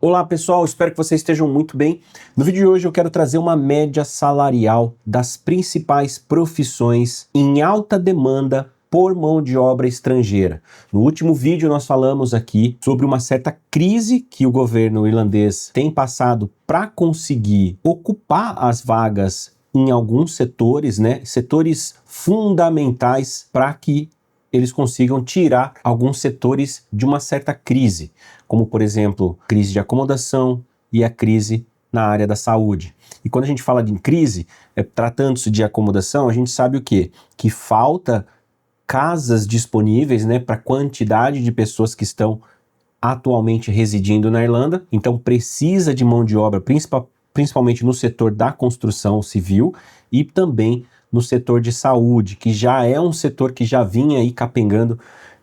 Olá pessoal, espero que vocês estejam muito bem. No vídeo de hoje eu quero trazer uma média salarial das principais profissões em alta demanda por mão de obra estrangeira. No último vídeo nós falamos aqui sobre uma certa crise que o governo irlandês tem passado para conseguir ocupar as vagas em alguns setores, setores fundamentais para que eles consigam tirar alguns setores de uma certa crise, como por exemplo, crise de acomodação e a crise na área da saúde. E quando a gente fala de crise, tratando-se de acomodação, a gente sabe o quê? Que falta casas disponíveis, para a quantidade de pessoas que estão atualmente residindo na Irlanda, então precisa de mão de obra, principalmente no setor da construção civil e também no setor de saúde, que já é um setor que já vinha aí capengando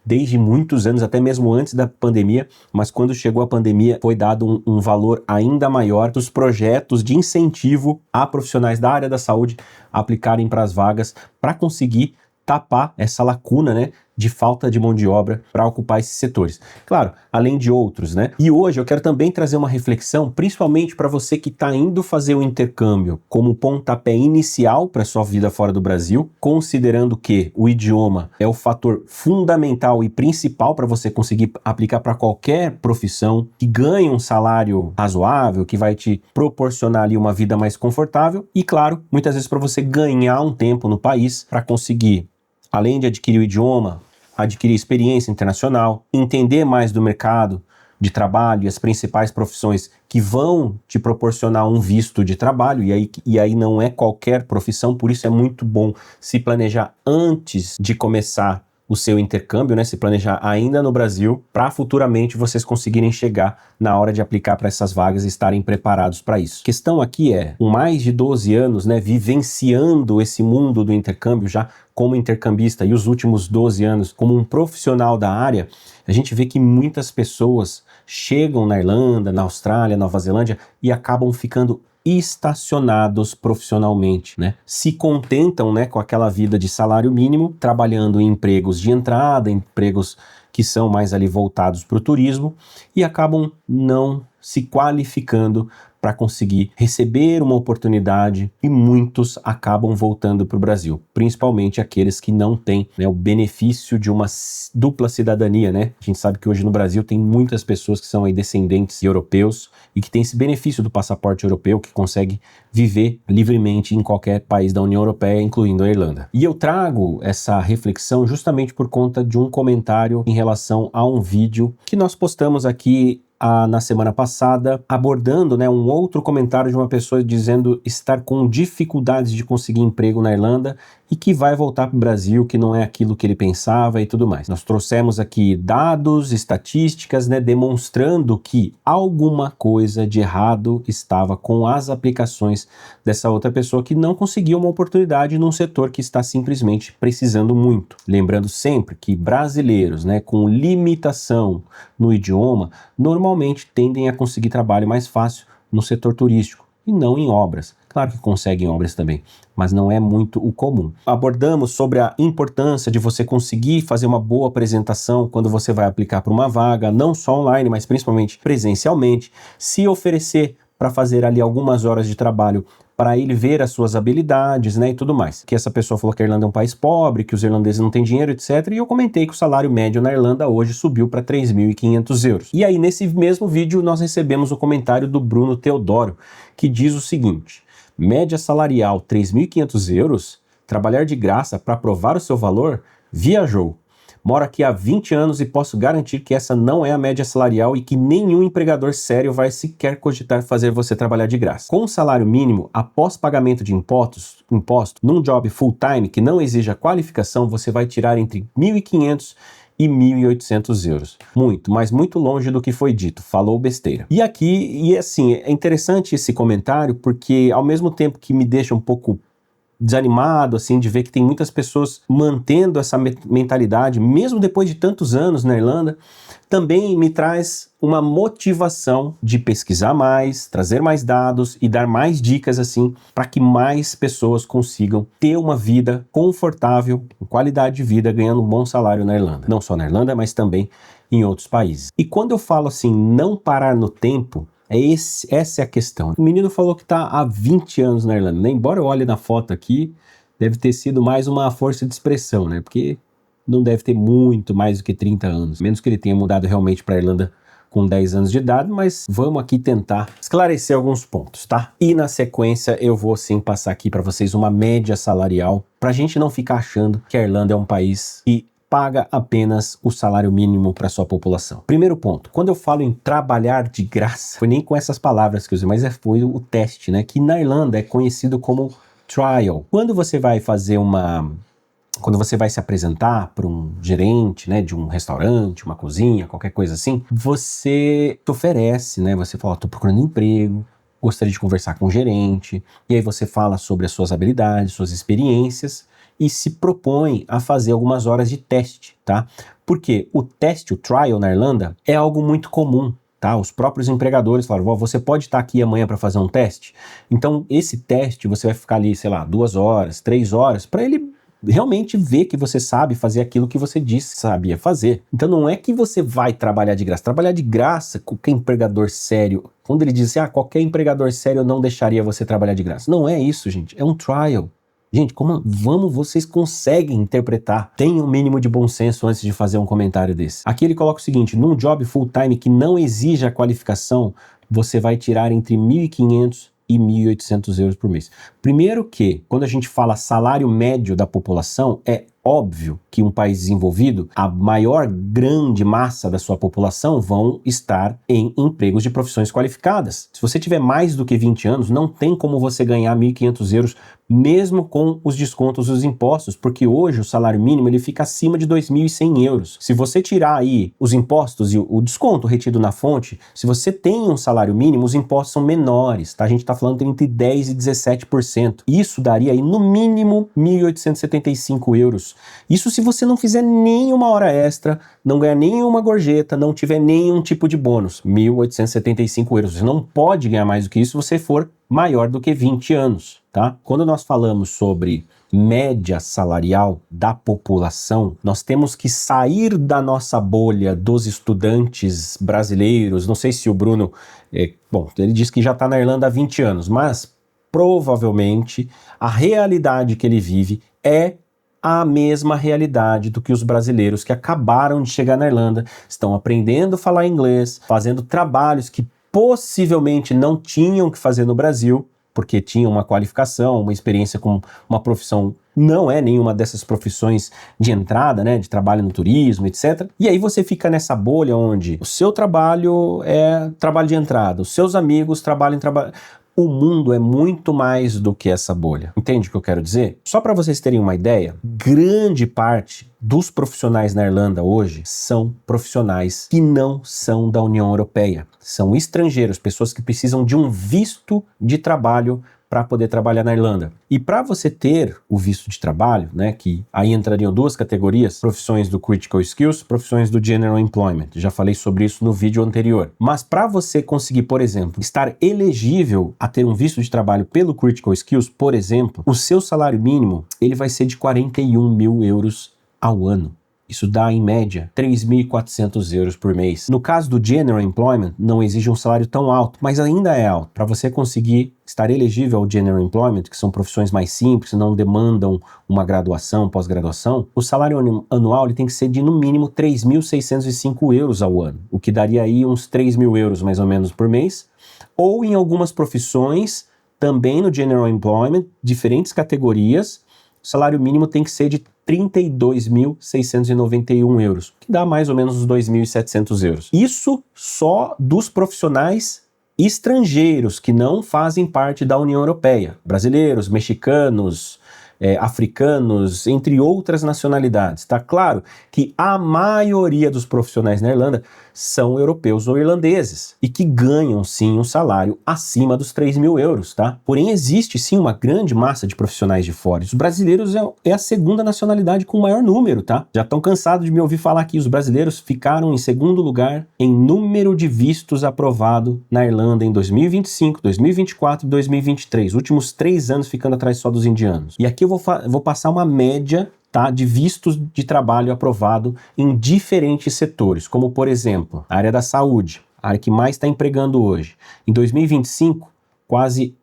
desde muitos anos, até mesmo antes da pandemia, mas quando chegou a pandemia foi dado um valor ainda maior dos projetos de incentivo a profissionais da área da saúde aplicarem para as vagas para conseguir tapar essa lacuna, de falta de mão de obra para ocupar esses setores. Claro, além de outros, E hoje eu quero também trazer uma reflexão, principalmente para você que está indo fazer o intercâmbio como pontapé inicial para sua vida fora do Brasil, considerando que o idioma é o fator fundamental e principal para você conseguir aplicar para qualquer profissão que ganhe um salário razoável, que vai te proporcionar ali uma vida mais confortável e, claro, muitas vezes para você ganhar um tempo no país para conseguir, além de adquirir o idioma, adquirir experiência internacional, entender mais do mercado de trabalho e as principais profissões que vão te proporcionar um visto de trabalho, e aí não é qualquer profissão, por isso é muito bom se planejar antes de começar o seu intercâmbio, se planejar ainda no Brasil, para futuramente vocês conseguirem chegar na hora de aplicar para essas vagas e estarem preparados para isso. A questão aqui é, com mais de 12 anos, vivenciando esse mundo do intercâmbio já como intercambista e os últimos 12 anos como um profissional da área, a gente vê que muitas pessoas chegam na Irlanda, na Austrália, Nova Zelândia e acabam ficando estacionados profissionalmente, Se contentam, com aquela vida de salário mínimo, trabalhando em empregos de entrada, empregos que são mais ali voltados para o turismo e acabam não se qualificando para conseguir receber uma oportunidade e muitos acabam voltando para o Brasil, principalmente aqueles que não têm o benefício de uma dupla cidadania, A gente sabe que hoje no Brasil tem muitas pessoas que são aí descendentes de europeus e que têm esse benefício do passaporte europeu, que consegue viver livremente em qualquer país da União Europeia, incluindo a Irlanda. E eu trago essa reflexão justamente por conta de um comentário em relação a um vídeo que nós postamos aqui na semana passada, abordando um outro comentário de uma pessoa dizendo estar com dificuldades de conseguir emprego na Irlanda e que vai voltar para o Brasil, que não é aquilo que ele pensava e tudo mais. Nós trouxemos aqui dados, estatísticas, demonstrando que alguma coisa de errado estava com as aplicações dessa outra pessoa que não conseguiu uma oportunidade num setor que está simplesmente precisando muito. Lembrando sempre que brasileiros, com limitação no idioma, normalmente tendem a conseguir trabalho mais fácil no setor turístico e não em obras. Claro que conseguem obras também, mas não é muito o comum. Abordamos sobre a importância de você conseguir fazer uma boa apresentação quando você vai aplicar para uma vaga, não só online, mas principalmente presencialmente, se oferecer para fazer ali algumas horas de trabalho para ele ver as suas habilidades, e tudo mais. Que essa pessoa falou que a Irlanda é um país pobre, que os irlandeses não têm dinheiro, etc. E eu comentei que o salário médio na Irlanda hoje subiu para 3.500 euros. E aí, nesse mesmo vídeo, nós recebemos o comentário do Bruno Teodoro, que diz o seguinte: média salarial 3.500 euros, trabalhar de graça para provar o seu valor, viajou. Moro aqui há 20 anos e posso garantir que essa não é a média salarial e que nenhum empregador sério vai sequer cogitar fazer você trabalhar de graça. Com o salário mínimo, após pagamento de imposto, num job full-time que não exija qualificação, você vai tirar entre 1.500 e 1.800 euros. Muito, mas muito longe do que foi dito. Falou besteira. E assim, é interessante esse comentário porque ao mesmo tempo que me deixa um pouco desanimado, assim, de ver que tem muitas pessoas mantendo essa mentalidade, mesmo depois de tantos anos na Irlanda, também me traz uma motivação de pesquisar mais, trazer mais dados e dar mais dicas, assim, para que mais pessoas consigam ter uma vida confortável, com qualidade de vida, ganhando um bom salário na Irlanda. Não só na Irlanda, mas também em outros países. E quando eu falo assim, não parar no tempo, essa é a questão. O menino falou que está há 20 anos na Irlanda, né? Embora eu olhe na foto aqui, deve ter sido mais uma força de expressão, né? Porque não deve ter muito mais do que 30 anos, menos que ele tenha mudado realmente para a Irlanda com 10 anos de idade, mas vamos aqui tentar esclarecer alguns pontos, tá? E na sequência eu vou sim passar aqui para vocês uma média salarial, para a gente não ficar achando que a Irlanda é um país que paga apenas o salário mínimo para sua população. Primeiro ponto, quando eu falo em trabalhar de graça, foi nem com essas palavras que eu usei, mas foi o teste, né? Que na Irlanda é conhecido como trial. Quando você vai se apresentar para um gerente, né, de um restaurante, uma cozinha, qualquer coisa assim, você te oferece, né, você fala, tô procurando emprego, gostaria de conversar com o gerente, e aí você fala sobre as suas habilidades, suas experiências, e se propõe a fazer algumas horas de teste, tá? Porque o teste, o trial na Irlanda, é algo muito comum, tá? Os próprios empregadores falaram, você pode estar aqui amanhã para fazer um teste? Então, esse teste, você vai ficar ali, sei lá, 2 horas, 3 horas, para ele realmente ver que você sabe fazer aquilo que você disse que sabia fazer. Então não é que você vai trabalhar de graça. Trabalhar de graça, qualquer empregador sério, quando ele diz assim, qualquer empregador sério não deixaria você trabalhar de graça. Não é isso, gente. É um trial. Gente, vocês conseguem interpretar. Tenham um mínimo de bom senso antes de fazer um comentário desse. Aqui ele coloca o seguinte, num job full-time que não exija qualificação, você vai tirar entre 1.500 e 1.800 euros por mês. Primeiro que, quando a gente fala salário médio da população, é óbvio que um país desenvolvido, a grande massa da sua população vão estar em empregos de profissões qualificadas. Se você tiver mais do que 20 anos, não tem como você ganhar 1.500 euros, mesmo com os descontos dos impostos, porque hoje o salário mínimo ele fica acima de 2.100 euros. Se você tirar aí os impostos e o desconto retido na fonte, se você tem um salário mínimo, os impostos são menores, tá? A gente está falando entre 10% e 17%. Isso daria aí no mínimo 1.875 euros. Isso se você não fizer nenhuma hora extra, não ganhar nenhuma gorjeta, não tiver nenhum tipo de bônus. 1.875 euros. Você não pode ganhar mais do que isso se você for maior do que 20 anos, tá? Quando nós falamos sobre média salarial da população, nós temos que sair da nossa bolha dos estudantes brasileiros. Não sei se o Bruno, ele diz que já está na Irlanda há 20 anos, mas provavelmente a realidade que ele vive é a mesma realidade do que os brasileiros que acabaram de chegar na Irlanda, estão aprendendo a falar inglês, fazendo trabalhos que possivelmente não tinham que fazer no Brasil, porque tinham uma qualificação, uma experiência com uma profissão, não é nenhuma dessas profissões de entrada, né, de trabalho no turismo, etc. E aí você fica nessa bolha onde o seu trabalho é trabalho de entrada, os seus amigos trabalham em trabalho. O mundo é muito mais do que essa bolha. Entende o que eu quero dizer? Só para vocês terem uma ideia, grande parte dos profissionais na Irlanda hoje são profissionais que não são da União Europeia. São estrangeiros, pessoas que precisam de um visto de trabalho para poder trabalhar na Irlanda. E para você ter o visto de trabalho, né, que aí entrariam 2 categorias, profissões do Critical Skills, profissões do General Employment. Já falei sobre isso no vídeo anterior. Mas para você conseguir, por exemplo, estar elegível a ter um visto de trabalho pelo Critical Skills, por exemplo, o seu salário mínimo ele vai ser de 41 mil euros ao ano. Isso dá, em média, 3.400 euros por mês. No caso do General Employment, não exige um salário tão alto, mas ainda é alto. Para você conseguir estar elegível ao General Employment, que são profissões mais simples, não demandam uma graduação, pós-graduação, o salário anual ele tem que ser de, no mínimo, 3.605 euros ao ano, o que daria aí uns 3.000 euros, mais ou menos, por mês. Ou em algumas profissões, também no General Employment, diferentes categorias, o salário mínimo tem que ser de 32.691 euros, que dá mais ou menos uns 2.700 euros. Isso só dos profissionais estrangeiros que não fazem parte da União Europeia. Brasileiros, mexicanos, africanos, entre outras nacionalidades. Tá claro que a maioria dos profissionais na Irlanda são europeus ou irlandeses e que ganham sim um salário acima dos 3.000 euros, tá? Porém existe sim uma grande massa de profissionais de fora. Os brasileiros é a segunda nacionalidade com o maior número, tá? Já estão cansados de me ouvir falar que os brasileiros ficaram em segundo lugar em número de vistos aprovado na Irlanda em 2025, 2024 e 2023, últimos 3 anos ficando atrás só dos indianos. E aqui eu vou passar uma média, tá, de vistos de trabalho aprovado em diferentes setores, como por exemplo, a área da saúde, a área que mais está empregando hoje. Em 2025, quase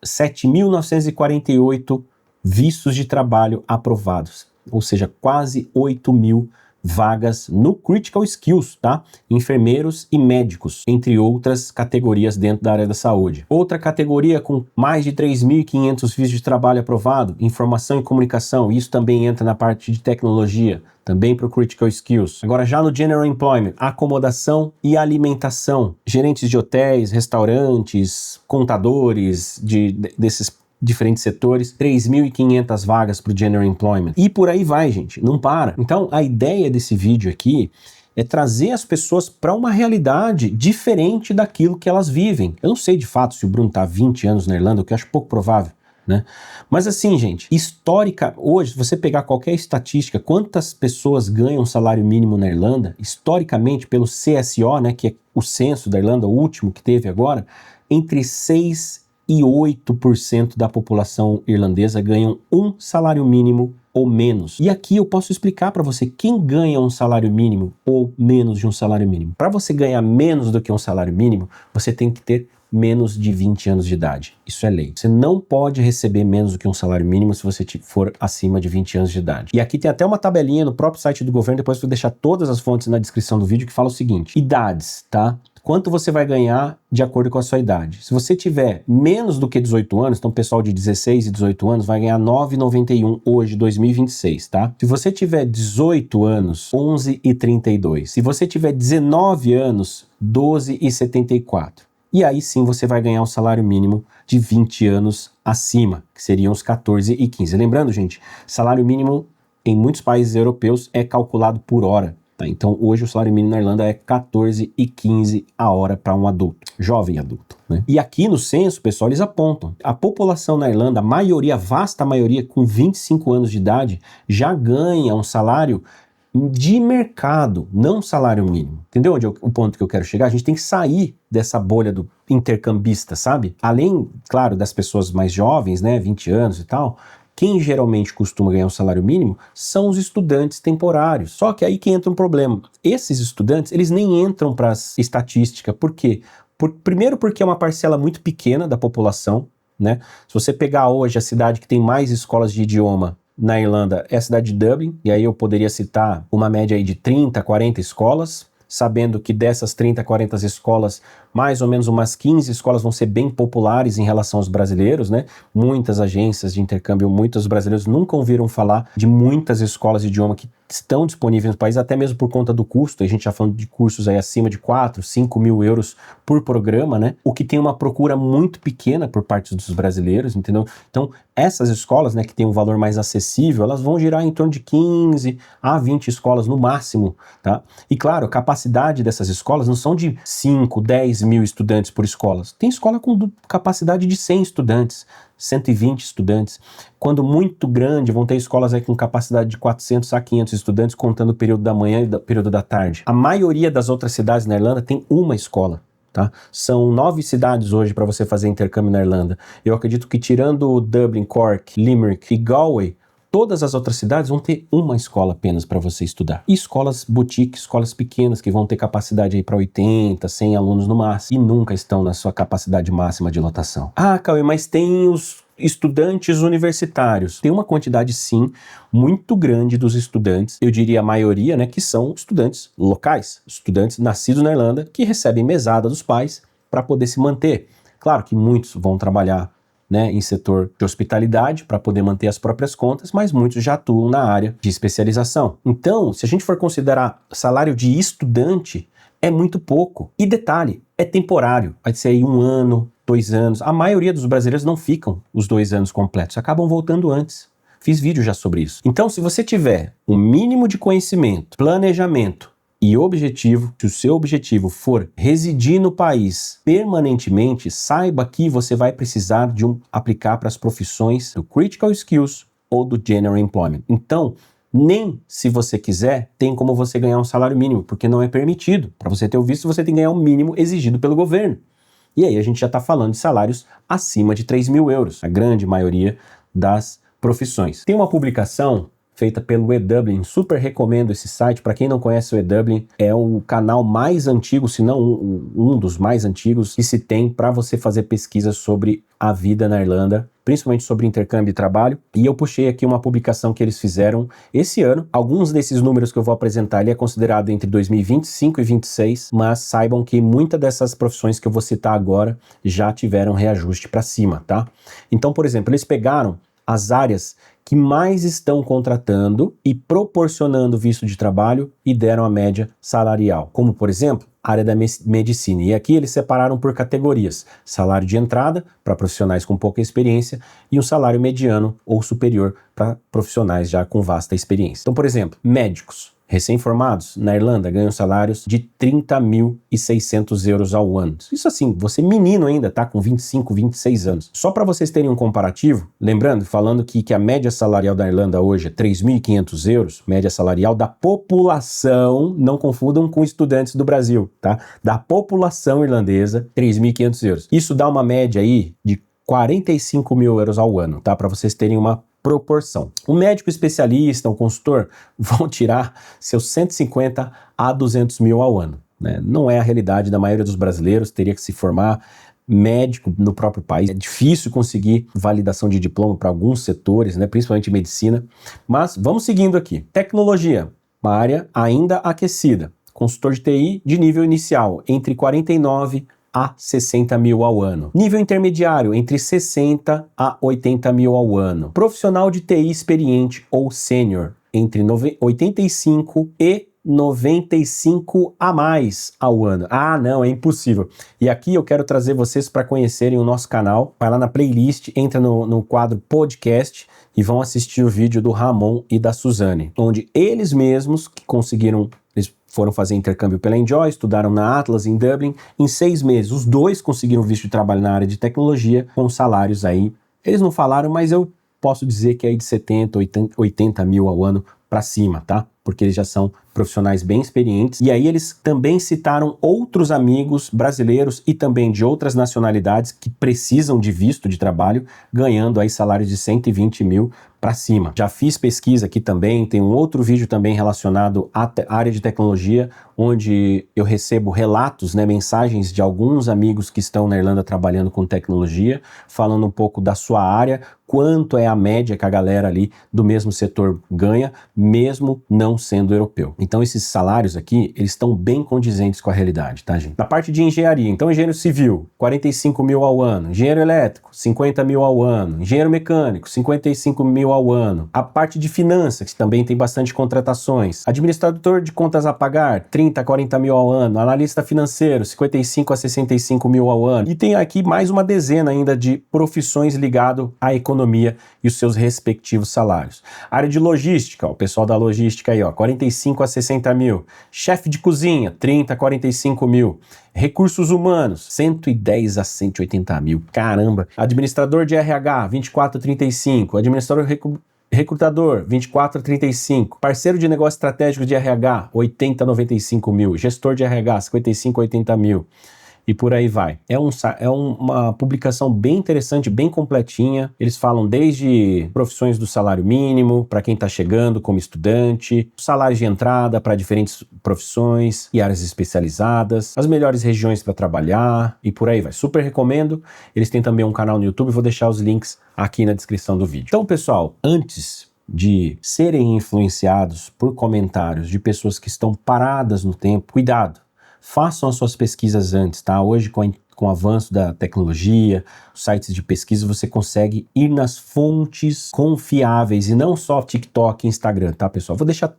7.948 vistos de trabalho aprovados, ou seja, quase 8.000 vagas no Critical Skills, tá? Enfermeiros e médicos, entre outras categorias dentro da área da saúde. Outra categoria com mais de 3.500 vistos de trabalho aprovado, informação e comunicação, isso também entra na parte de tecnologia, também para o Critical Skills. Agora já no General Employment, acomodação e alimentação, gerentes de hotéis, restaurantes, contadores desses diferentes setores, 3.500 vagas para o General Employment. E por aí vai, gente, não para. Então, a ideia desse vídeo aqui é trazer as pessoas para uma realidade diferente daquilo que elas vivem. Eu não sei de fato se o Bruno está há 20 anos na Irlanda, o que eu acho pouco provável, né? Mas assim, gente, hoje, se você pegar qualquer estatística, quantas pessoas ganham salário mínimo na Irlanda, historicamente, pelo CSO, né, que é o censo da Irlanda, o último que teve agora, entre 6 e 8% da população irlandesa ganham um salário mínimo ou menos. E aqui eu posso explicar para você quem ganha um salário mínimo ou menos de um salário mínimo. Para você ganhar menos do que um salário mínimo, você tem que ter menos de 20 anos de idade. Isso é lei. Você não pode receber menos do que um salário mínimo se você for acima de 20 anos de idade. E aqui tem até uma tabelinha no próprio site do governo, depois eu vou deixar todas as fontes na descrição do vídeo, que fala o seguinte: idades, tá? Quanto você vai ganhar de acordo com a sua idade. Se você tiver menos do que 18 anos, então o pessoal de 16 e 18 anos vai ganhar 9,91 hoje, 2026, tá? Se você tiver 18 anos, 11,32. Se você tiver 19 anos, 12,74. E aí sim você vai ganhar um salário mínimo de 20 anos acima, que seriam os 14,15. Lembrando, gente, salário mínimo em muitos países europeus é calculado por hora. Tá, então hoje o salário mínimo na Irlanda é 14,15 a hora para um adulto, jovem adulto, né? E aqui no censo, pessoal, eles apontam, a população na Irlanda, a maioria, a vasta maioria, com 25 anos de idade, já ganha um salário de mercado, não salário mínimo. Entendeu onde o ponto que eu quero chegar? A gente tem que sair dessa bolha do intercambista, sabe? Além, claro, das pessoas mais jovens, né, 20 anos e tal, quem geralmente costuma ganhar um salário mínimo são os estudantes temporários. Só que aí que entra um problema. Esses estudantes, eles nem entram para as estatísticas. Por quê? Primeiro porque é uma parcela muito pequena da população, né? Se você pegar hoje a cidade que tem mais escolas de idioma na Irlanda é a cidade de Dublin, e aí eu poderia citar uma média aí de 30, 40 escolas, sabendo que dessas 30, 40 escolas, mais ou menos umas 15 escolas vão ser bem populares em relação aos brasileiros, né? Muitas agências de intercâmbio, muitos brasileiros nunca ouviram falar de muitas escolas de idioma que estão disponíveis no país, até mesmo por conta do custo. A gente já falando de cursos aí acima de 4, 5 mil euros por programa, né? O que tem uma procura muito pequena por parte dos brasileiros, entendeu? Então, essas escolas, né, que tem um valor mais acessível, elas vão girar em torno de 15 a 20 escolas no máximo, tá? E claro, a capacidade dessas escolas não são de 5, 10 mil estudantes por escola. Tem escola com capacidade de 100 estudantes, 120 estudantes. Quando muito grande, vão ter escolas aí com capacidade de 400 a 500 estudantes, contando o período da manhã e o período da tarde. A maioria das outras cidades na Irlanda tem uma escola. Tá? São 9 cidades hoje para você fazer intercâmbio na Irlanda. Eu acredito que tirando Dublin, Cork, Limerick e Galway, todas as outras cidades vão ter uma escola apenas para você estudar. E escolas boutique, escolas pequenas que vão ter capacidade aí para 80, 100 alunos no máximo e nunca estão na sua capacidade máxima de lotação. Ah, Cauê, mas tem os estudantes universitários. Tem uma quantidade, sim, muito grande dos estudantes, eu diria a maioria, né, que são estudantes locais, estudantes nascidos na Irlanda, que recebem mesada dos pais para poder se manter. Claro que muitos vão trabalhar, né, em setor de hospitalidade para poder manter as próprias contas, mas muitos já atuam na área de especialização. Então, se a gente for considerar salário de estudante, é muito pouco. E detalhe, é temporário, vai ser aí 1 ano, 2 anos. A maioria dos brasileiros não ficam os 2 anos completos, acabam voltando antes. Fiz vídeo já sobre isso. Então, se você tiver um mínimo de conhecimento, planejamento e objetivo, se o seu objetivo for residir no país permanentemente, saiba que você vai precisar de aplicar para as profissões do Critical Skills ou do General Employment. Então, nem se você quiser, tem como você ganhar um salário mínimo, porque não é permitido. Para você ter o visto, você tem que ganhar o mínimo exigido pelo governo. E aí a gente já está falando de salários acima de 3 mil euros, a grande maioria das profissões. Tem uma publicação feita pelo eDublin, super recomendo esse site. Para quem não conhece o eDublin, é o canal mais antigo, se não um dos mais antigos que se tem para você fazer pesquisas sobre a vida na Irlanda, principalmente sobre intercâmbio de trabalho. E eu puxei aqui uma publicação que eles fizeram esse ano. Alguns desses números que eu vou apresentar, ele é considerado entre 2025 e 2026, mas saibam que muitas dessas profissões que eu vou citar agora já tiveram reajuste para cima, tá? Então, por exemplo, eles pegaram as áreas que mais estão contratando e proporcionando visto de trabalho e deram a média salarial, como por exemplo, a área da medicina. E aqui eles separaram por categorias: salário de entrada para profissionais com pouca experiência e um salário mediano ou superior para profissionais já com vasta experiência. Então, por exemplo, médicos recém-formados na Irlanda ganham salários de 30.600 euros ao ano. Isso assim, você menino ainda, tá? Com 25, 26 anos. Só para vocês terem um comparativo, lembrando, falando que a média salarial da Irlanda hoje é 3.500 euros, média salarial da população, não confundam com estudantes do Brasil, tá? Da população irlandesa, 3.500 euros. Isso dá uma média aí de 45 mil euros ao ano, tá? Para vocês terem uma proporção. Um médico especialista, um consultor, vão tirar seus 150 a 200 mil ao ano, né? Não é a realidade da maioria dos brasileiros, teria que se formar médico no próprio país. É difícil conseguir validação de diploma para alguns setores, né? Principalmente medicina. Mas vamos seguindo aqui. Tecnologia, uma área ainda aquecida. Consultor de TI de nível inicial, entre 49 a 60 mil ao ano. Nível intermediário, entre 60 a 80 mil ao ano. Profissional de TI experiente ou sênior, entre 85 e 95 a mais ao ano. Ah, não, é impossível. E aqui eu quero trazer vocês para conhecerem o nosso canal. Vai lá na playlist, entra no quadro podcast e vão assistir o vídeo do Ramon e da Suzane, onde eles mesmos que conseguiram, eles foram fazer intercâmbio pela Enjoy, estudaram na Atlas em Dublin, em 6 meses os dois conseguiram visto de trabalho na área de tecnologia com salários aí, eles não falaram, mas eu posso dizer que é aí de 70, 80 mil ao ano para cima, tá? Porque eles já são profissionais bem experientes. E aí eles também citaram outros amigos brasileiros e também de outras nacionalidades que precisam de visto de trabalho, ganhando aí salários de 120 mil para cima. Já fiz pesquisa aqui também, tem um outro vídeo também relacionado à área de tecnologia, onde eu recebo relatos, né, mensagens de alguns amigos que estão na Irlanda trabalhando com tecnologia, falando um pouco da sua área, quanto é a média que a galera ali do mesmo setor ganha, mesmo não sendo europeu. Então esses salários aqui, eles estão bem condizentes com a realidade, tá, gente? Na parte de engenharia, então engenheiro civil, 45 mil ao ano, engenheiro elétrico, 50 mil ao ano, engenheiro mecânico, 55 mil ao ano. A parte de finanças, que também tem bastante contratações, administrador de contas a pagar, 30 a 40 mil ao ano, analista financeiro, 55 a 65 mil ao ano. E tem aqui mais uma dezena ainda de profissões ligadas à economia e os seus respectivos salários. Área de logística, o pessoal da logística aí, ó, 45 a 60 mil. Chefe de cozinha, 30 a 45 mil. Recursos humanos, 110 a 180 mil. Caramba! Administrador de RH, 24 a 35. Administrador recrutador, 24 a 35. Parceiro de negócio estratégico de RH, 80 a 95 mil. Gestor de RH, 55 a 80 mil. E por aí vai. É uma publicação bem interessante, bem completinha. Eles falam desde profissões do salário mínimo, para quem está chegando como estudante, salários de entrada para diferentes profissões e áreas especializadas, as melhores regiões para trabalhar e por aí vai. Super recomendo. Eles têm também um canal no YouTube, vou deixar os links aqui na descrição do vídeo. Então, pessoal, antes de serem influenciados por comentários de pessoas que estão paradas no tempo, cuidado. Façam as suas pesquisas antes, tá? Hoje, com o avanço da tecnologia, os sites de pesquisa, você consegue ir nas fontes confiáveis e não só TikTok e Instagram, tá, pessoal?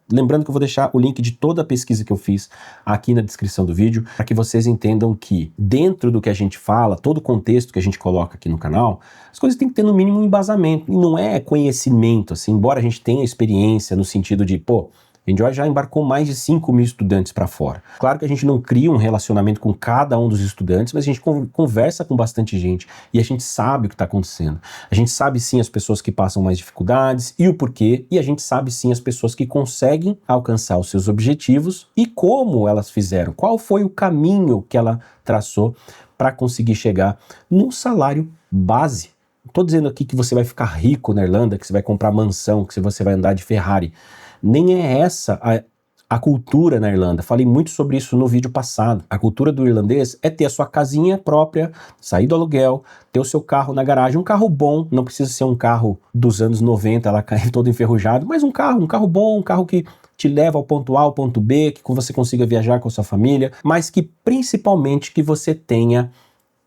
Lembrando que eu vou deixar o link de toda a pesquisa que eu fiz aqui na descrição do vídeo, para que vocês entendam que dentro do que a gente fala, todo o contexto que a gente coloca aqui no canal, as coisas têm que ter no mínimo um embasamento, e não é conhecimento, assim, embora a gente tenha experiência no sentido de, pô, a Enjoy já embarcou mais de 5 mil estudantes para fora. Claro que a gente não cria um relacionamento com cada um dos estudantes, mas a gente conversa com bastante gente e a gente sabe o que está acontecendo. A gente sabe sim as pessoas que passam mais dificuldades e o porquê, e a gente sabe sim as pessoas que conseguem alcançar os seus objetivos e como elas fizeram, qual foi o caminho que ela traçou para conseguir chegar num salário base, Não tô dizendo aqui que você vai ficar rico na Irlanda, que você vai comprar mansão, que você vai andar de Ferrari. Nem é essa a cultura na Irlanda. Falei muito sobre isso no vídeo passado. A cultura do irlandês é ter a sua casinha própria, sair do aluguel, ter o seu carro na garagem. Um carro bom, não precisa ser um carro dos anos 90, lá todo enferrujado, mas um carro bom, um carro que te leva ao ponto A, ao ponto B, que você consiga viajar com a sua família, mas que principalmente que você tenha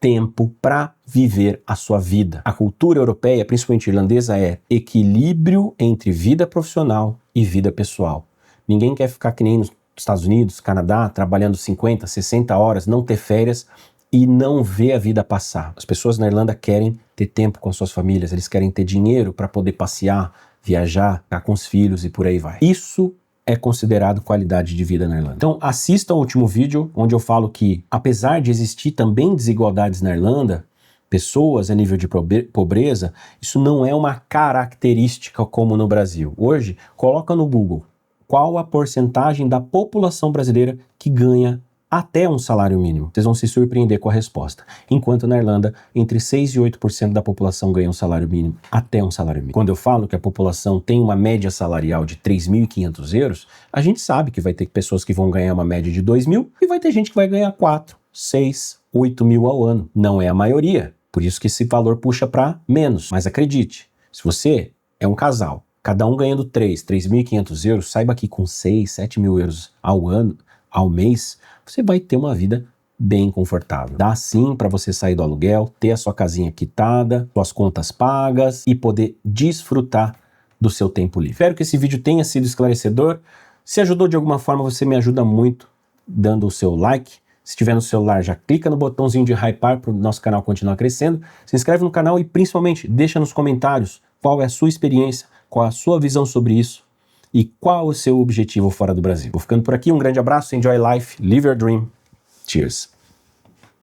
tempo para viver a sua vida. A cultura europeia, principalmente irlandesa, é equilíbrio entre vida profissional e vida pessoal. Ninguém quer ficar que nem nos Estados Unidos, Canadá, trabalhando 50, 60 horas, não ter férias e não ver a vida passar. As pessoas na Irlanda querem ter tempo com as suas famílias, eles querem ter dinheiro para poder passear, viajar, ficar com os filhos e por aí vai. Isso é considerado qualidade de vida na Irlanda. Então assista ao último vídeo, onde eu falo que, apesar de existir também desigualdades na Irlanda, pessoas a nível de pobreza, isso não é uma característica como no Brasil. Hoje, coloca no Google qual a porcentagem da população brasileira que ganha até um salário mínimo. Vocês vão se surpreender com a resposta. Enquanto na Irlanda, entre 6 e 8% da população ganha um salário mínimo, até um salário mínimo. Quando eu falo que a população tem uma média salarial de 3.500 euros, a gente sabe que vai ter pessoas que vão ganhar uma média de 2.000 e vai ter gente que vai ganhar 4, 6, 8 mil ao ano. Não é a maioria. Por isso que esse valor puxa para menos. Mas acredite, se você é um casal, cada um ganhando 3.500 euros, saiba que com 6, 7 mil euros ao ano, ao mês, você vai ter uma vida bem confortável. Dá sim para você sair do aluguel, ter a sua casinha quitada, suas contas pagas e poder desfrutar do seu tempo livre. Espero que esse vídeo tenha sido esclarecedor. Se ajudou de alguma forma, você me ajuda muito dando o seu like. Se estiver no celular, já clica no botãozinho de hypar para o nosso canal continuar crescendo. Se inscreve no canal e principalmente deixa nos comentários qual é a sua experiência, qual é a sua visão sobre isso e qual o seu objetivo fora do Brasil. Vou ficando por aqui, um grande abraço, enjoy life, live your dream, cheers!